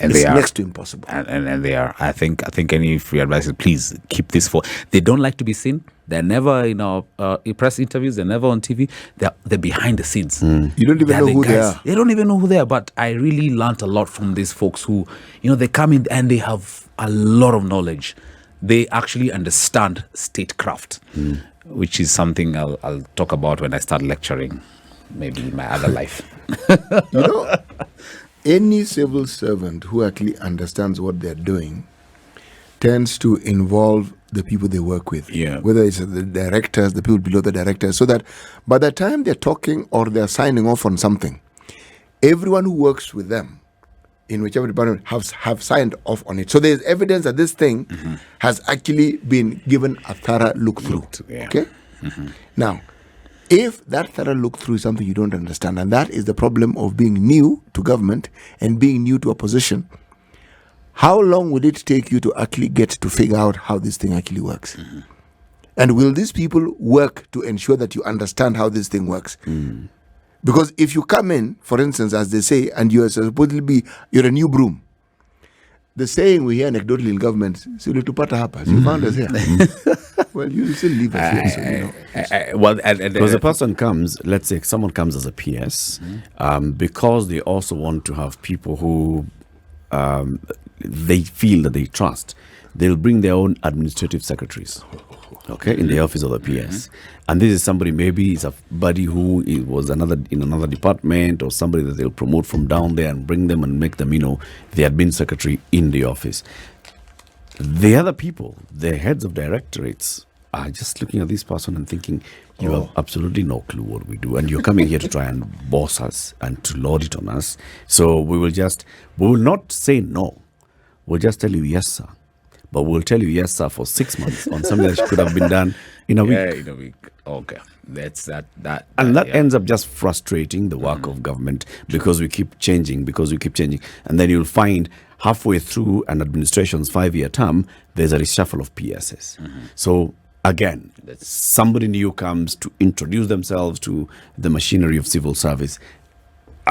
[SPEAKER 2] And
[SPEAKER 3] It's
[SPEAKER 2] they are
[SPEAKER 3] next to impossible.
[SPEAKER 2] and they are. I think any free advice is please keep this for. They don't like to be seen. They're never in press interviews. They're never on TV. They're behind the scenes.
[SPEAKER 3] You don't even
[SPEAKER 2] They're
[SPEAKER 3] know
[SPEAKER 2] the
[SPEAKER 3] who they
[SPEAKER 2] guys.
[SPEAKER 3] are.
[SPEAKER 2] They don't even know who they are. But I really learned a lot from these folks who, they come in and they have a lot of knowledge. They actually understand statecraft, which is something I'll talk about when I start lecturing, maybe in my other life.
[SPEAKER 3] You know, any civil servant who actually understands what they're doing tends to involve the people they work with.
[SPEAKER 2] Yeah.
[SPEAKER 3] Whether it's the directors, the people below the directors, so that by the time they're talking or they're signing off on something, everyone who works with them in whichever department have signed off on it. So there's evidence that this thing has actually been given a thorough look through.
[SPEAKER 2] Yeah.
[SPEAKER 3] Okay? Now, if that thorough look through is something you don't understand, and that is the problem of being new to government and being new to a position, how long would it take you to actually get to figure out how this thing actually works? And will these people work to ensure that you understand how this thing works? Because if you come in, for instance, as they say, and you're supposedly you're a new broom, the saying we hear anecdotally in government, you found us here. Well, you still leave us here. So, you know.
[SPEAKER 1] Because the person comes, let's say someone comes as a PS, because they also want to have people who they feel that they trust, they'll bring their own administrative secretaries, okay, in the office of the PS. And this is somebody, maybe it's a buddy who was in another department, or somebody that they'll promote from down there and bring them and make them, the admin secretary in the office. The other people, the heads of directorates, are just looking at this person and thinking, you have absolutely no clue what we do, and you're coming here to try and boss us and to lord it on us. So we will not say no. We'll just tell you yes, sir. But we'll tell you yes, sir, for 6 months on something that could have been done in a week.
[SPEAKER 2] Yeah, in a week. Okay. That's that.
[SPEAKER 1] And that ends up just frustrating the work of government, because we keep changing, And then you'll find halfway through an administration's 5-year term, there's a reshuffle of PSS. So again, somebody new comes to introduce themselves to the machinery of civil service.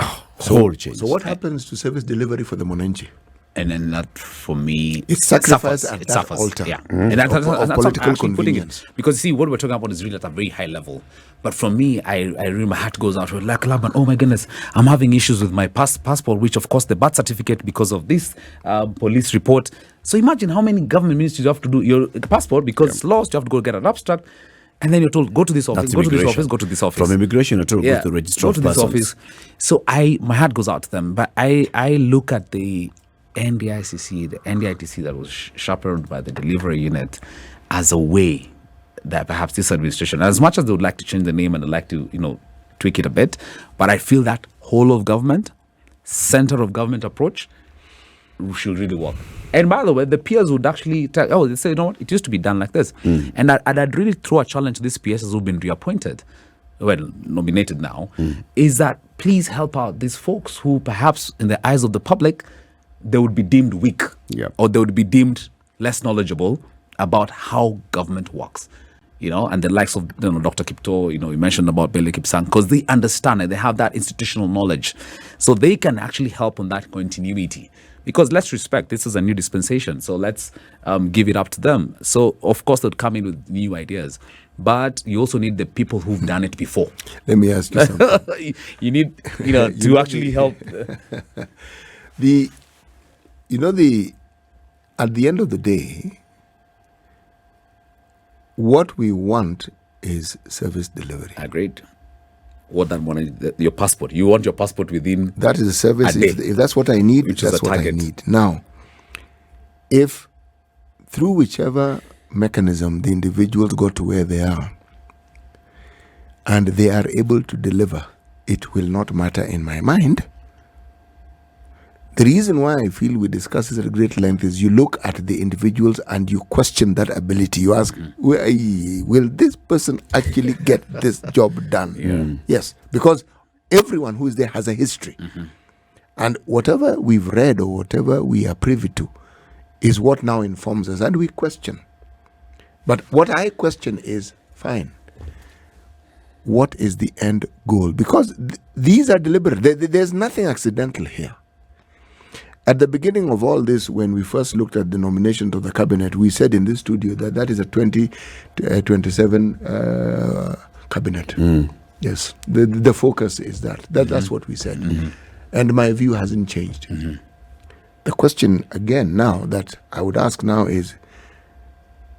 [SPEAKER 1] Whole change.
[SPEAKER 3] So what happens to service delivery for the Monenchi?
[SPEAKER 2] And then that, for me,
[SPEAKER 3] It's sacrifice
[SPEAKER 2] suffers.
[SPEAKER 3] at
[SPEAKER 2] It
[SPEAKER 3] that
[SPEAKER 2] suffers.
[SPEAKER 3] altar
[SPEAKER 2] Yeah. And that's
[SPEAKER 3] of
[SPEAKER 2] what
[SPEAKER 3] political
[SPEAKER 2] I'm actually putting it.
[SPEAKER 3] convenience.
[SPEAKER 2] Because see, what we're talking about is really at a very high level. But for me, I really, my heart goes out to it. Like, Laban, oh my goodness, I'm having issues with my passport, which of course the birth certificate because of this police report. So imagine how many government ministries you have to do your passport because it's lost. You have to go get an abstract. And then you're told, go to this office,
[SPEAKER 1] That's
[SPEAKER 2] go to this
[SPEAKER 1] immigration.
[SPEAKER 2] office, go to this office.
[SPEAKER 1] From immigration, you're told go to the registrar
[SPEAKER 2] go
[SPEAKER 1] of
[SPEAKER 2] to this
[SPEAKER 1] persons.
[SPEAKER 2] office. So my heart goes out to them. But I look at the NDICC, the NDITC that was chaperoned by the delivery unit as a way that perhaps this administration, as much as they would like to change the name and they'd like to, tweak it a bit, but I feel that whole of government, center of government approach should really work. And by the way, the peers would actually tell, they say, you know what, it used to be done like this. And I'd really throw a challenge to these PSs who've been reappointed, nominated now, is that please help out these folks who perhaps in the eyes of the public, they would be deemed weak or they would be deemed less knowledgeable about how government works. And the likes of Dr. Kipto, you mentioned about Bele Kipsang, because they understand it, they have that institutional knowledge. So they can actually help on that continuity. Because let's respect, this is a new dispensation, so let's give it up to them. So, of course, they'll come in with new ideas. But you also need the people who've done it before.
[SPEAKER 3] Let me ask you something.
[SPEAKER 2] You need, to actually help.
[SPEAKER 3] At the end of the day, what we want is service delivery.
[SPEAKER 2] Agreed. What that one, your passport. You want your passport within.
[SPEAKER 3] That is a service.
[SPEAKER 2] A day.
[SPEAKER 3] If that's what I need,
[SPEAKER 2] Which is
[SPEAKER 3] that's
[SPEAKER 2] a
[SPEAKER 3] what I
[SPEAKER 2] target.
[SPEAKER 3] need. Now, if through whichever mechanism the individuals got to where they are and they are able to deliver, it will not matter in my mind. The reason why I feel we discuss this at great length is you look at the individuals and you question that ability. You ask, will this person actually get this job done? Yes, because everyone who is there has a history. And whatever we've read or whatever we are privy to is what now informs us, and we question. But what I question is, fine, what is the end goal? Because these are deliberate. There's nothing accidental here. At the beginning of all this, when we first looked at the nomination to the cabinet, we said in this studio that is a 2027 cabinet. Yes, the focus is that's what we said. And my view hasn't changed. The question again now that I would ask now is,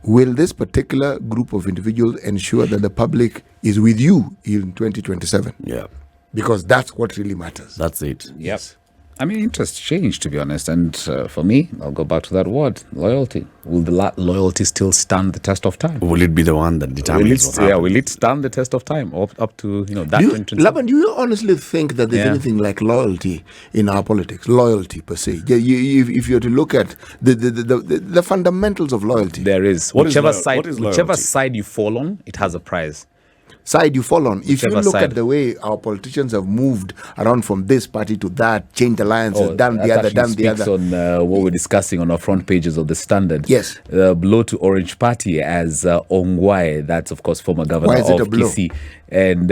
[SPEAKER 3] will this particular group of individuals ensure that the public is with you in 2027?
[SPEAKER 1] Yeah,
[SPEAKER 3] Because that's what really matters.
[SPEAKER 1] that's it.
[SPEAKER 2] Yes. I mean, interests change, to be honest. And for me, I'll go back to that word, loyalty. Will the loyalty still stand the test of time?
[SPEAKER 1] Will it be the one that determines what happens?
[SPEAKER 2] Will it stand the test of time up to that?
[SPEAKER 3] Laban, do you honestly think that there's anything like loyalty in our politics? Loyalty per se. If you're to look at the fundamentals of loyalty,
[SPEAKER 2] There is.
[SPEAKER 1] What is
[SPEAKER 2] Whichever
[SPEAKER 1] loyalty?
[SPEAKER 2] side you fall on, it has a prize.
[SPEAKER 3] side you fall on. If you
[SPEAKER 2] Whichever
[SPEAKER 3] look
[SPEAKER 2] side.
[SPEAKER 3] at the way our politicians have moved around from this party to that, changed alliances, done the
[SPEAKER 2] that
[SPEAKER 3] other,
[SPEAKER 2] actually
[SPEAKER 3] done the
[SPEAKER 2] speaks
[SPEAKER 3] other.
[SPEAKER 2] on what we're discussing on our front pages of the Standard.
[SPEAKER 3] Yes.
[SPEAKER 2] Blow to Orange Party as Ongwae, that's of course former governor
[SPEAKER 3] Why is it
[SPEAKER 2] of
[SPEAKER 3] a blow?
[SPEAKER 2] Kisii, and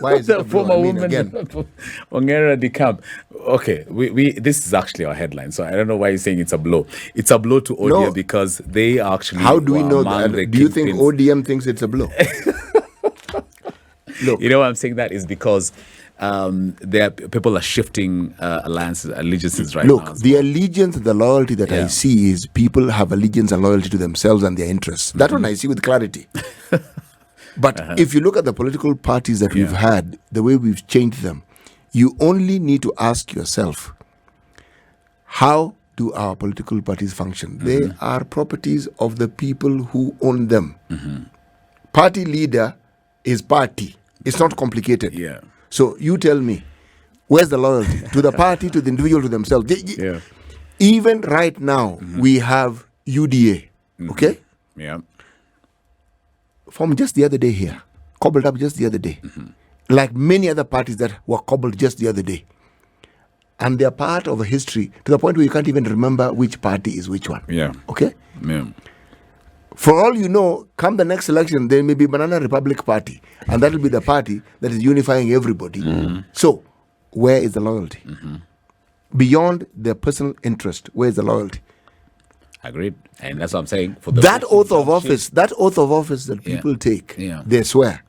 [SPEAKER 3] Why is it
[SPEAKER 2] the
[SPEAKER 3] a blow?
[SPEAKER 2] former
[SPEAKER 3] I mean,
[SPEAKER 2] woman
[SPEAKER 3] again.
[SPEAKER 2] Ongera Dikam. Okay, we this is actually our headline, so I don't know why you're saying it's a blow. It's a blow to ODM
[SPEAKER 3] No.
[SPEAKER 2] because they actually.
[SPEAKER 3] How do we
[SPEAKER 2] were
[SPEAKER 3] know
[SPEAKER 2] among
[SPEAKER 3] that?
[SPEAKER 2] the
[SPEAKER 3] Do you think
[SPEAKER 2] kingpins.
[SPEAKER 3] ODM thinks it's a blow? Look,
[SPEAKER 2] You know why I'm saying that is because people are shifting allegiances right now.
[SPEAKER 3] Look, the allegiance, the loyalty that I
[SPEAKER 2] Yeah.
[SPEAKER 3] see is people have allegiance and loyalty to themselves and their interests. That one I see with clarity. But if you look at the political parties that we've had, the way we've changed them, you only need to ask yourself, how do our political parties function? They are properties of the people who own them. Party leader is party. It's not complicated.
[SPEAKER 2] Yeah.
[SPEAKER 3] So you tell me, where's the loyalty? To the party, to the individual, to themselves.
[SPEAKER 2] Yeah.
[SPEAKER 3] Even right now, we have UDA, okay?
[SPEAKER 2] Yeah.
[SPEAKER 3] Formed just the other day here, cobbled up just the other day. Like many other parties that were cobbled just the other day. And they're part of a history to the point where you can't even remember which party is which one.
[SPEAKER 2] Yeah.
[SPEAKER 3] Okay?
[SPEAKER 2] Yeah.
[SPEAKER 3] For all you know, come the next election, there may be Banana Republic Party, and that will be the party that is unifying everybody. So, where is the loyalty? Beyond their personal interest, where is the loyalty?
[SPEAKER 2] Agreed. And that's what I'm saying. For the
[SPEAKER 3] That oath of office that
[SPEAKER 2] Yeah.
[SPEAKER 3] people take,
[SPEAKER 2] Yeah.
[SPEAKER 3] they swear.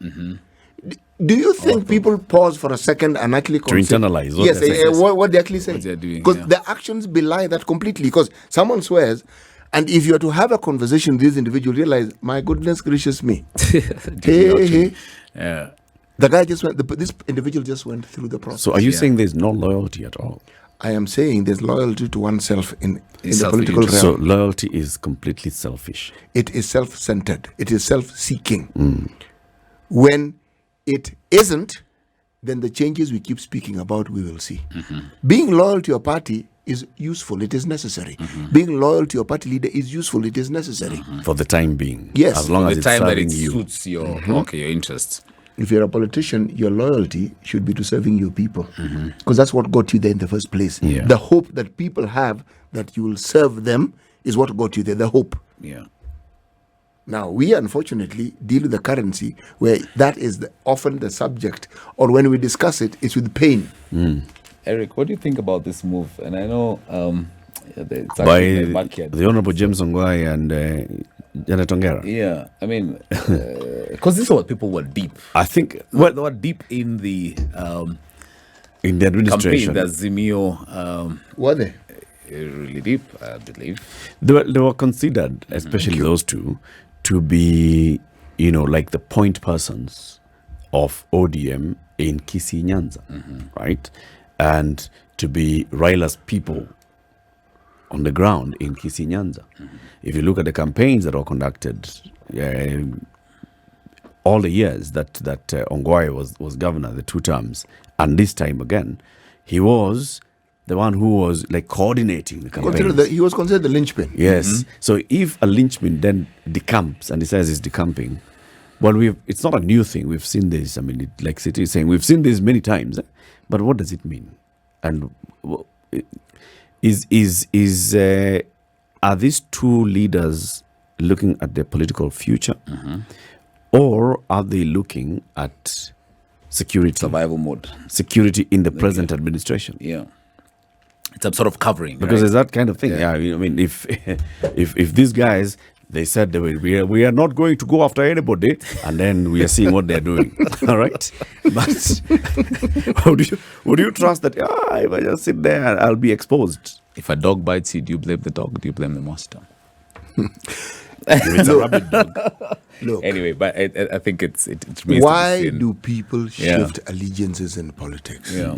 [SPEAKER 3] Do you think people pause for a second and actually
[SPEAKER 1] internalize what
[SPEAKER 3] Yes,
[SPEAKER 1] they're saying.
[SPEAKER 3] what they actually say?
[SPEAKER 2] What they're doing,
[SPEAKER 3] Because
[SPEAKER 2] yeah.
[SPEAKER 3] their actions belie that completely. Because someone swears, and if you are to have a conversation with this individual, realize, my goodness gracious me. Hey.
[SPEAKER 2] Yeah.
[SPEAKER 3] The guy just went, this individual just went through the process.
[SPEAKER 1] So are you saying there's no loyalty at all?
[SPEAKER 3] I am saying there's loyalty to oneself in the
[SPEAKER 2] Self-interest.
[SPEAKER 3] political realm.
[SPEAKER 1] So loyalty is completely selfish.
[SPEAKER 3] It is self-centered. It is self-seeking. When it isn't, then the changes we keep speaking about, we will see. Being loyal to your party is useful. It is necessary. Being loyal to your party leader is useful. It is necessary.
[SPEAKER 1] For the time being.
[SPEAKER 3] Yes.
[SPEAKER 1] As long
[SPEAKER 2] For
[SPEAKER 1] as
[SPEAKER 2] the
[SPEAKER 1] it's
[SPEAKER 2] time that
[SPEAKER 1] serving
[SPEAKER 2] it
[SPEAKER 1] you.
[SPEAKER 2] suits your your interests.
[SPEAKER 3] If you're a politician, your loyalty should be to serving your people. Because that's what got you there in the first place.
[SPEAKER 1] Yeah.
[SPEAKER 3] The hope that people have that you will serve them is what got you there. The hope.
[SPEAKER 2] Yeah.
[SPEAKER 3] Now, we unfortunately deal with the currency where that is often the subject, or when we discuss it, it's with pain.
[SPEAKER 2] Eric, what do you think about this move? And I know it's
[SPEAKER 1] By
[SPEAKER 2] actually in my backyard.
[SPEAKER 1] the Honorable James Ongwae and Janet Ongera.
[SPEAKER 2] Yeah, I mean, because this is what people were deep.
[SPEAKER 1] I think,
[SPEAKER 2] Well, they were deep in the
[SPEAKER 1] in the
[SPEAKER 2] campaign,
[SPEAKER 1] administration,
[SPEAKER 2] the Zimio,
[SPEAKER 3] Were they?
[SPEAKER 2] really deep, I believe.
[SPEAKER 1] they were considered, especially those two, to be, like the point persons of ODM in Kisii Nyanza, right? And to be Raila's people on the ground in Kisii Nyanza. If you look at the campaigns that were conducted, all the years that Ongwae was governor, the 2 terms, and this time again, he was the one who was like coordinating the campaign.
[SPEAKER 3] He was considered the linchpin.
[SPEAKER 1] Yes. So if a linchpin then decamps and he says he's decamping, well, it's not a new thing. We've seen this. I mean, like City is saying, we've seen this many times. But what does it mean? And are these 2 leaders looking at their political future, or are they looking at security?
[SPEAKER 2] Survival mode.
[SPEAKER 1] Security in the present administration.
[SPEAKER 2] Yeah. It's a sort of covering.
[SPEAKER 1] Because
[SPEAKER 2] right?
[SPEAKER 1] there's that kind of thing. Yeah, I mean, if these guys, they said we are not going to go after anybody, and then we are seeing what they're doing. All right, but would you trust that? If I just sit there, I'll be exposed.
[SPEAKER 2] If a dog bites you, do you blame the dog? Do you blame the master?
[SPEAKER 1] If it's a rabid dog.
[SPEAKER 3] Look,
[SPEAKER 2] Anyway, but I think it remains
[SPEAKER 3] why
[SPEAKER 2] to be seen.
[SPEAKER 3] do people shift allegiances in politics?
[SPEAKER 2] Yeah.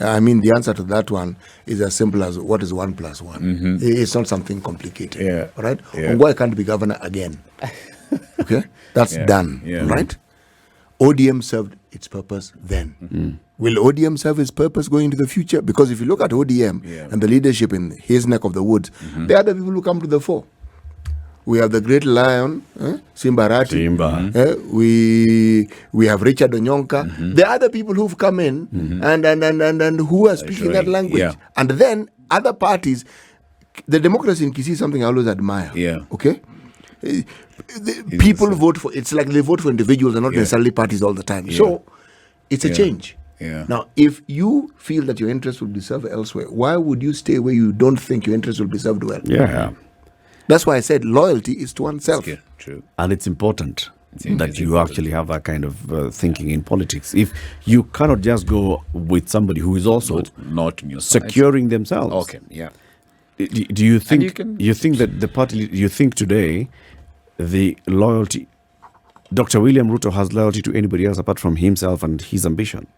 [SPEAKER 3] I mean, the answer to that one is as simple as what is 1 + 1. It's not something complicated.
[SPEAKER 2] Yeah.
[SPEAKER 3] Right?
[SPEAKER 2] Yeah.
[SPEAKER 3] Ongwae can't be governor again. Okay? That's done.
[SPEAKER 2] Yeah.
[SPEAKER 3] Right? ODM served its purpose then. Will ODM serve its purpose going into the future? Because if you look at ODM and the leadership in his neck of the woods, there are the people who come to the fore. We have the great lion, Simbarati.
[SPEAKER 1] Simba.
[SPEAKER 3] We have Richard Onyonka. There are other people who've come in and who are speaking that language.
[SPEAKER 2] Yeah.
[SPEAKER 3] And then other parties, the democracy in Kisii is something I always admire.
[SPEAKER 2] Yeah.
[SPEAKER 3] Okay? People vote for, it's like they vote for individuals and not necessarily parties all the time.
[SPEAKER 2] Yeah.
[SPEAKER 3] So it's a change.
[SPEAKER 2] Yeah.
[SPEAKER 3] Now, if you feel that your interest will be served elsewhere, why would you stay where you don't think your interest will be served well?
[SPEAKER 1] Yeah.
[SPEAKER 3] That's why I said loyalty is to oneself.
[SPEAKER 2] Yeah, true.
[SPEAKER 1] And it's important that
[SPEAKER 2] it's
[SPEAKER 1] you
[SPEAKER 2] important.
[SPEAKER 1] actually have that kind of thinking in politics. If you cannot just go with somebody who is also
[SPEAKER 2] Not in your side.
[SPEAKER 1] securing themselves.
[SPEAKER 2] Okay. Yeah.
[SPEAKER 1] Do you think
[SPEAKER 2] you
[SPEAKER 1] think that the party? You think today the loyalty, Dr. William Ruto has loyalty to anybody else apart from himself and his ambition?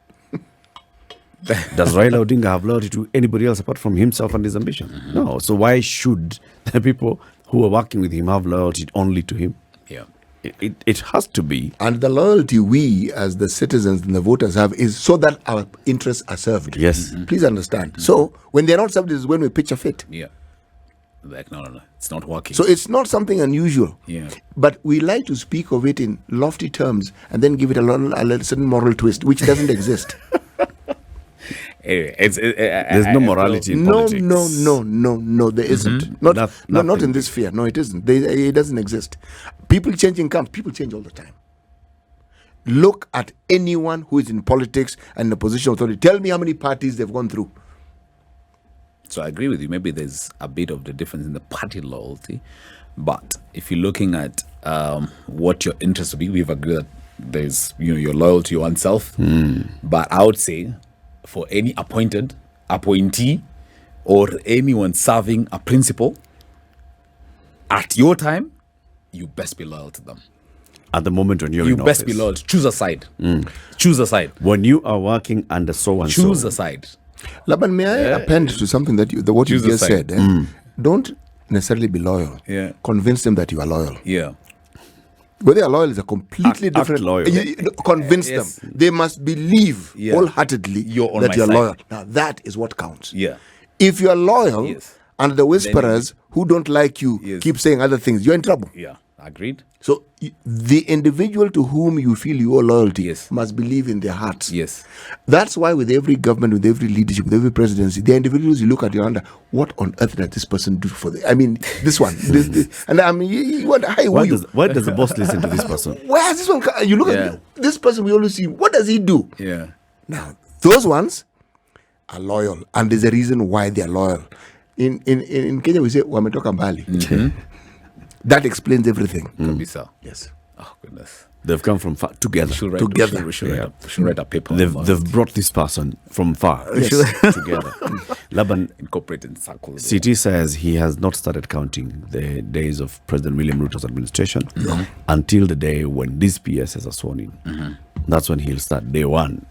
[SPEAKER 1] Does Raila Odinga have loyalty to anybody else apart from himself and his ambition? No. So why should the people who are working with him have loyalty only to him?
[SPEAKER 2] Yeah.
[SPEAKER 1] It has to be.
[SPEAKER 3] And the loyalty we as the citizens and the voters have is so that our interests are served.
[SPEAKER 1] Yes.
[SPEAKER 3] Please understand. So when they're not served is when we pitch a fit.
[SPEAKER 2] Yeah. Like, no. It's not working.
[SPEAKER 3] So it's not something unusual.
[SPEAKER 2] Yeah.
[SPEAKER 3] But we like to speak of it in lofty terms and then give it a certain moral twist, which doesn't exist.
[SPEAKER 2] Anyway,
[SPEAKER 1] There's no morality in politics.
[SPEAKER 3] No, there isn't. Not
[SPEAKER 1] nothing.
[SPEAKER 3] in this sphere. No, it isn't. It doesn't exist. People changing camps. People change all the time. Look at anyone who is in politics and in a position of authority. Tell me how many parties they've gone through.
[SPEAKER 2] So I agree with you. Maybe there's a bit of the difference in the party loyalty. But if you're looking at what your interests will be, we've agreed that there's your loyalty to oneself. But I would say for any appointee, or anyone serving a principal at your time, you best be loyal to them.
[SPEAKER 1] At the moment when you're
[SPEAKER 2] You
[SPEAKER 1] in
[SPEAKER 2] best
[SPEAKER 1] office.
[SPEAKER 2] be loyal. Choose a side. Choose a side.
[SPEAKER 1] When you are working under so and so.
[SPEAKER 2] Choose a side.
[SPEAKER 3] Laban, may I append to something that what you
[SPEAKER 2] Choose a
[SPEAKER 3] just
[SPEAKER 2] side.
[SPEAKER 3] said? Don't necessarily be loyal.
[SPEAKER 2] Yeah.
[SPEAKER 3] Convince them that you are loyal.
[SPEAKER 2] Yeah.
[SPEAKER 3] Whether they are loyal is a completely
[SPEAKER 1] Act
[SPEAKER 3] different.
[SPEAKER 1] loyal.
[SPEAKER 3] Convince
[SPEAKER 2] Yes.
[SPEAKER 3] them. They must believe wholeheartedly
[SPEAKER 2] You're on
[SPEAKER 3] that
[SPEAKER 2] my
[SPEAKER 3] you're
[SPEAKER 2] side.
[SPEAKER 3] loyal. Now that is what counts.
[SPEAKER 2] Yeah.
[SPEAKER 3] If you are loyal,
[SPEAKER 2] Yes.
[SPEAKER 3] and the whisperers who don't like you
[SPEAKER 2] Yes.
[SPEAKER 3] keep saying other things, you're in trouble.
[SPEAKER 2] Yeah. Agreed.
[SPEAKER 3] So the individual to whom you feel you owe loyalty
[SPEAKER 2] Yes.
[SPEAKER 3] must believe in their hearts.
[SPEAKER 2] Yes.
[SPEAKER 3] That's why with every government, with every leadership, with every presidency, the individuals you look at, you wonder, what on earth did this person do for the? I mean, this one, this. And I mean, you wonder, hey,
[SPEAKER 1] Why does the boss listen to this person?
[SPEAKER 3] where has this one come? You look at this person, we always see, what does he do?
[SPEAKER 2] Yeah.
[SPEAKER 3] Now, those ones are loyal, and there's a reason why they are loyal. In Kenya, we say, wametoka mbali. That explains everything.
[SPEAKER 2] Kabisa.
[SPEAKER 3] Yes.
[SPEAKER 2] Oh, goodness.
[SPEAKER 1] They've come from far together.
[SPEAKER 2] We should write a paper.
[SPEAKER 1] They've brought this person from far together. Laban,
[SPEAKER 2] incorporated circles.
[SPEAKER 1] CT says he has not started counting the days of President William Ruto's administration until the day when these PSs are sworn in. That's when he'll start day one.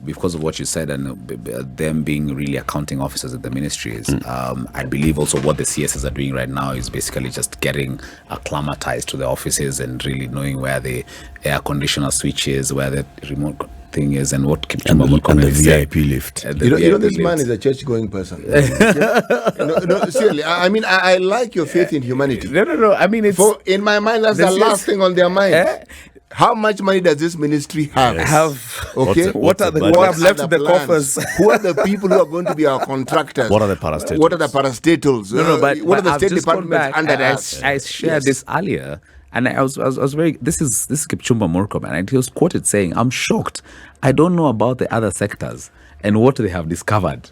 [SPEAKER 2] Because of what you said and them being really accounting officers at the ministries, I believe also what the CSs are doing right now is basically just getting acclimatized to the offices and really knowing where the air conditioner switch is, where the remote thing is, and what
[SPEAKER 1] And the VIP lift.
[SPEAKER 3] You know, this man is a church-going person. no, seriously. I mean, I like your faith in humanity.
[SPEAKER 2] No. I mean, it's
[SPEAKER 3] In my mind, that's the last thing on their mind. How much money does this ministry have? Okay.
[SPEAKER 1] What are the
[SPEAKER 2] what have left in the
[SPEAKER 3] plans?
[SPEAKER 2] coffers?
[SPEAKER 3] Who are the people who are going to be our contractors?
[SPEAKER 1] What are the parastatals?
[SPEAKER 3] What are the parastatals?
[SPEAKER 2] What
[SPEAKER 3] are the State Departments under us?
[SPEAKER 2] I shared this earlier, and I was very. This is Kipchumba Murkomen, and he was quoted saying, "I'm shocked. I don't know about the other sectors and what they have discovered."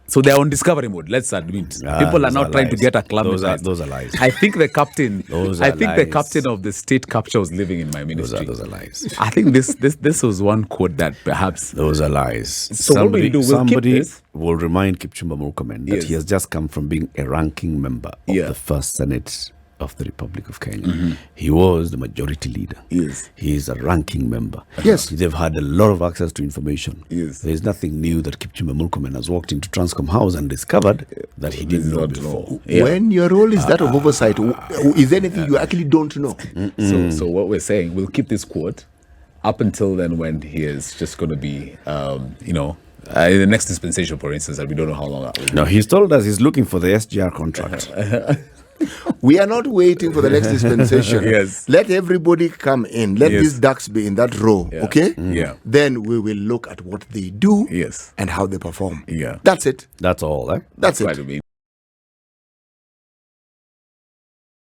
[SPEAKER 2] So they're on discovery mode. Let's admit, people are now trying to get acclimatized.
[SPEAKER 1] Those are lies.
[SPEAKER 2] I think the captain.
[SPEAKER 1] Those
[SPEAKER 2] I
[SPEAKER 1] are
[SPEAKER 2] think the
[SPEAKER 1] lies.
[SPEAKER 2] captain of the state capture was living in my ministry.
[SPEAKER 1] Those are lies.
[SPEAKER 2] I think this was one quote that perhaps.
[SPEAKER 1] Those are lies.
[SPEAKER 2] So what will we do? We'll keep
[SPEAKER 1] somebody
[SPEAKER 2] this?
[SPEAKER 1] will remind Kipchumba Murkomen that he has just come from being a ranking member of the first Senate of the Republic of Kenya. He was the majority leader.
[SPEAKER 2] Yes.
[SPEAKER 1] He is a ranking member.
[SPEAKER 3] Yes.
[SPEAKER 1] They've had a lot of access to information.
[SPEAKER 2] Yes.
[SPEAKER 1] There's nothing new that Kipchumba Murkomen has walked into Transcom House and discovered that he didn't know before.
[SPEAKER 3] When your role is that of oversight, is there anything you actually don't know?
[SPEAKER 2] So what we're saying, we'll keep this quote up until then when he is just going to be, in the next dispensation, for instance, and we don't know how long that will be.
[SPEAKER 1] No, he's told us he's looking for the SGR contract.
[SPEAKER 3] We are not waiting for the next dispensation.
[SPEAKER 2] Yes.
[SPEAKER 3] Let everybody come in. Let these ducks be in that row. Okay?
[SPEAKER 2] Yeah.
[SPEAKER 3] Then we will look at what they do
[SPEAKER 2] Yes.
[SPEAKER 3] and how they perform.
[SPEAKER 2] Yeah.
[SPEAKER 3] That's it.
[SPEAKER 1] That's all, eh?
[SPEAKER 3] That's it.
[SPEAKER 2] Right, I mean.